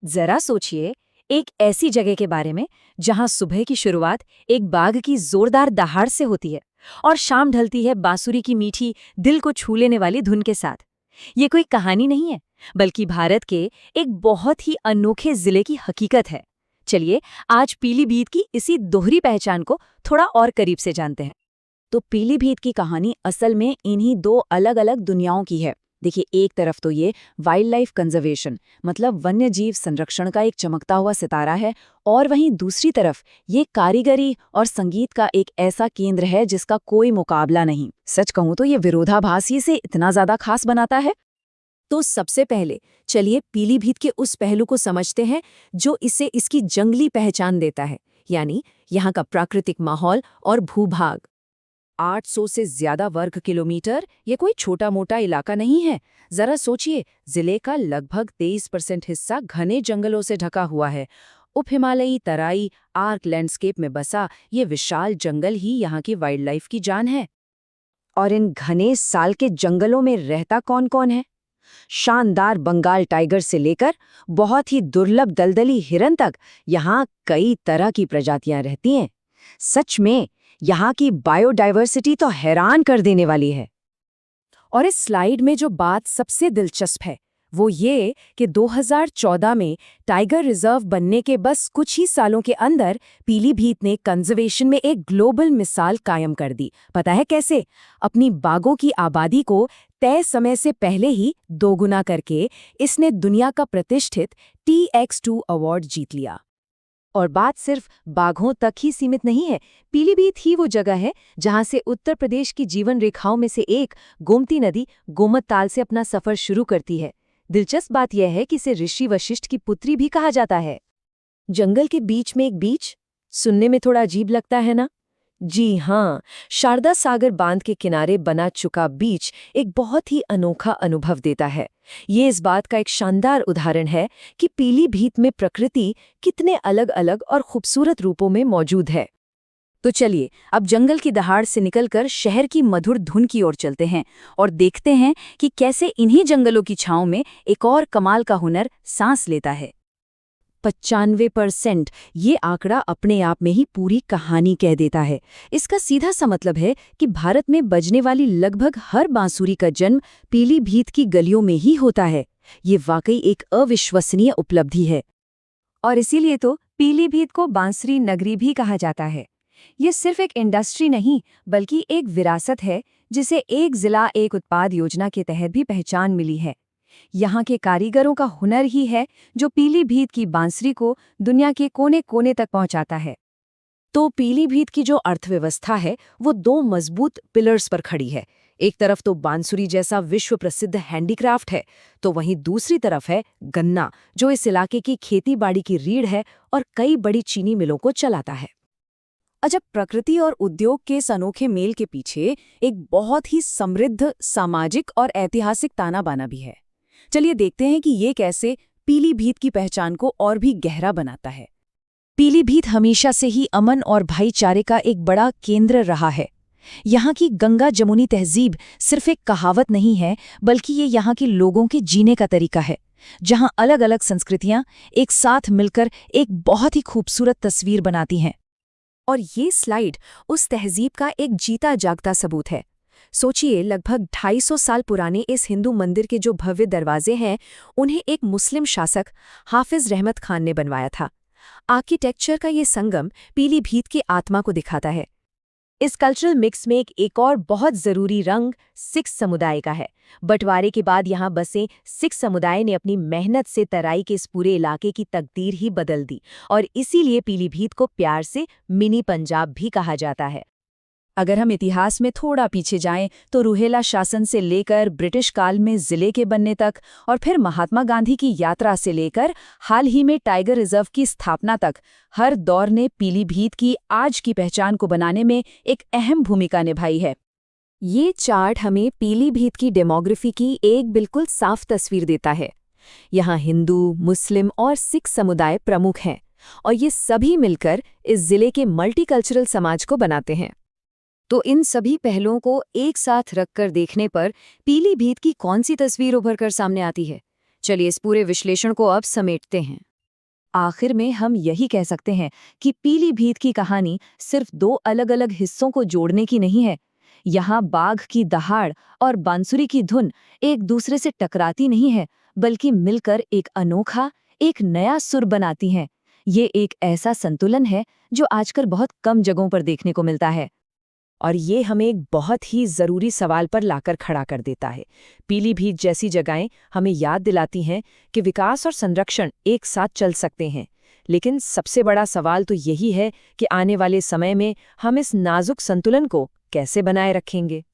जरा सोचिए, एक ऐसी जगह के बारे में जहां सुबह की शुरुआत एक बाघ की जोरदार दहाड़ से होती है और शाम ढलती है बांसुरी की मीठी, दिल को छू लेने वाली धुन के साथ। ये कोई कहानी नहीं है, बल्कि भारत के एक बहुत ही अनोखे जिले की हकीकत है। चलिए, आज पीलीभीत की इसी दोहरी पहचान को थोड़ा और करीब से जानते हैं। तो पीलीभीत की कहानी असल में इन्हीं दो अलग अलग दुनियाओं की है। देखिए, एक तरफ तो ये वाइल्ड लाइफ कंजर्वेशन मतलब वन्य जीव संरक्षण का एक चमकता हुआ सितारा है, और वहीं दूसरी तरफ ये कारीगरी और संगीत का एक ऐसा केंद्र है जिसका कोई मुकाबला नहीं। सच कहूं तो ये विरोधाभास ही इसे इतना ज्यादा खास बनाता है। तो सबसे पहले चलिए पीलीभीत के उस पहलू को समझते हैं जो इसे इसकी जंगली पहचान देता है, यानी यहाँ का प्राकृतिक माहौल और भूभाग। 800 से ज्यादा वर्ग किलोमीटर ये कोई छोटा मोटा इलाका नहीं है। जरा सोचिए, जिले का लगभग 23% हिस्सा घने जंगलों से ढका हुआ है। उप हिमालयी तराई आर्क लैंडस्केप में बसा ये विशाल जंगल ही यहाँ की वाइल्ड लाइफ की जान है। और इन घने साल के जंगलों में रहता कौन कौन है? शानदार बंगाल टाइगर से लेकर बहुत ही दुर्लभ दलदली हिरन तक यहाँ कई तरह की प्रजातियां रहती हैं। सच में यहाँ की बायोडायवर्सिटी तो हैरान कर देने वाली है। और इस स्लाइड में जो बात सबसे दिलचस्प है वो ये कि 2014 में टाइगर रिजर्व बनने के बस कुछ ही सालों के अंदर पीलीभीत ने कंजर्वेशन में एक ग्लोबल मिसाल कायम कर दी। पता है कैसे? अपनी बाघों की आबादी को तय समय से पहले ही दोगुना करके इसने दुनिया का प्रतिष्ठित TX2 अवार्ड जीत लिया। और बात सिर्फ बाघों तक ही सीमित नहीं है। पीलीभीत ही वो जगह है जहां से उत्तर प्रदेश की जीवन रेखाओं में से एक गोमती नदी गोमत ताल से अपना सफर शुरू करती है। दिलचस्प बात यह है कि इसे ऋषि वशिष्ठ की पुत्री भी कहा जाता है। जंगल के बीच में एक बीच, सुनने में थोड़ा अजीब लगता है ना? जी हाँ, शारदा सागर बांध के किनारे बना चुका बीच एक बहुत ही अनोखा अनुभव देता है। ये इस बात का एक शानदार उदाहरण है कि पीलीभीत में प्रकृति कितने अलग अलग और खूबसूरत रूपों में मौजूद है। तो चलिए, अब जंगल की दहाड़ से निकलकर शहर की मधुर धुन की ओर चलते हैं और देखते हैं कि कैसे इन्हीं जंगलों की छांव में एक और कमाल का हुनर सांस लेता है। 95% ये आंकड़ा अपने आप में ही पूरी कहानी कह देता है। इसका सीधा सा मतलब है कि भारत में बजने वाली लगभग हर बांसुरी का जन्म पीलीभीत की गलियों में ही होता है। ये वाकई एक अविश्वसनीय उपलब्धि है। और इसीलिए तो पीलीभीत को बांसुरी नगरी भी कहा जाता है। ये सिर्फ एक इंडस्ट्री नहीं, बल्कि एक विरासत है जिसे एक जिला एक उत्पाद योजना के तहत भी पहचान मिली है। यहाँ के कारीगरों का हुनर ही है जो पीलीभीत की बांसुरी को दुनिया के कोने कोने तक पहुंचाता है। तो पीलीभीत की जो अर्थव्यवस्था है वो दो मजबूत पिलर्स पर खड़ी है। एक तरफ तो बांसुरी जैसा विश्व प्रसिद्ध हैंडीक्राफ्ट है, तो वहीं दूसरी तरफ है गन्ना, जो इस इलाके की खेती बाड़ी की रीढ़ है और कई बड़ी चीनी मिलों को चलाता है। अजब, प्रकृति और उद्योग के इस अनोखे मेल के पीछे एक बहुत ही समृद्ध सामाजिक और ऐतिहासिक ताना बाना भी है। चलिए देखते हैं कि ये कैसे पीलीभीत की पहचान को और भी गहरा बनाता है। पीलीभीत हमेशा से ही अमन और भाईचारे का एक बड़ा केंद्र रहा है। यहाँ की गंगा जमुनी तहजीब सिर्फ एक कहावत नहीं है, बल्कि ये यहाँ के लोगों के जीने का तरीका है, जहाँ अलग अलग संस्कृतियाँ एक साथ मिलकर एक बहुत ही खूबसूरत तस्वीर बनाती हैं। और ये स्लाइड उस तहजीब का एक जीता जागता सबूत है। सोचिए, लगभग 250 साल पुराने इस हिंदू मंदिर के जो भव्य दरवाजे हैं, उन्हें एक मुस्लिम शासक हाफिज रहमत खान ने बनवाया था। आर्किटेक्चर का ये संगम पीलीभीत की आत्मा को दिखाता है। इस कल्चरल मिक्स में एक और बहुत जरूरी रंग सिख समुदाय का है। बंटवारे के बाद यहाँ बसे सिख समुदाय ने अपनी मेहनत से तराई के इस पूरे इलाके की तकदीर ही बदल दी, और इसीलिए पीलीभीत को प्यार से मिनी पंजाब भी कहा जाता है। अगर हम इतिहास में थोड़ा पीछे जाएं तो रूहेला शासन से लेकर ब्रिटिश काल में जिले के बनने तक, और फिर महात्मा गांधी की यात्रा से लेकर हाल ही में टाइगर रिजर्व की स्थापना तक, हर दौर ने पीलीभीत की आज की पहचान को बनाने में एक अहम भूमिका निभाई है। ये चार्ट हमें पीलीभीत की डेमोग्राफी की एक बिल्कुल साफ तस्वीर देता है। यहाँ हिंदू, मुस्लिम और सिख समुदाय प्रमुख हैं, और ये सभी मिलकर इस जिले के मल्टीकल्चरल समाज को बनाते हैं। तो इन सभी पहलुओं को एक साथ रखकर देखने पर पीलीभीत की कौन सी तस्वीर उभर कर सामने आती है? चलिए इस पूरे विश्लेषण को अब समेटते हैं। आखिर में हम यही कह सकते हैं कि पीलीभीत की कहानी सिर्फ दो अलग-अलग हिस्सों को जोड़ने की नहीं है। यहाँ बाघ की दहाड़ और बांसुरी की धुन एक दूसरे से टकराती नहीं है, बल्कि मिलकर एक अनोखा, एक नया सुर बनाती हैं। ये एक ऐसा संतुलन है जो आजकल बहुत कम जगहों पर देखने को मिलता है। और ये हमें एक बहुत ही ज़रूरी सवाल पर लाकर खड़ा कर देता है। पीलीभीत जैसी जगहें हमें याद दिलाती हैं कि विकास और संरक्षण एक साथ चल सकते हैं। लेकिन सबसे बड़ा सवाल तो यही है कि आने वाले समय में हम इस नाजुक संतुलन को कैसे बनाए रखेंगे।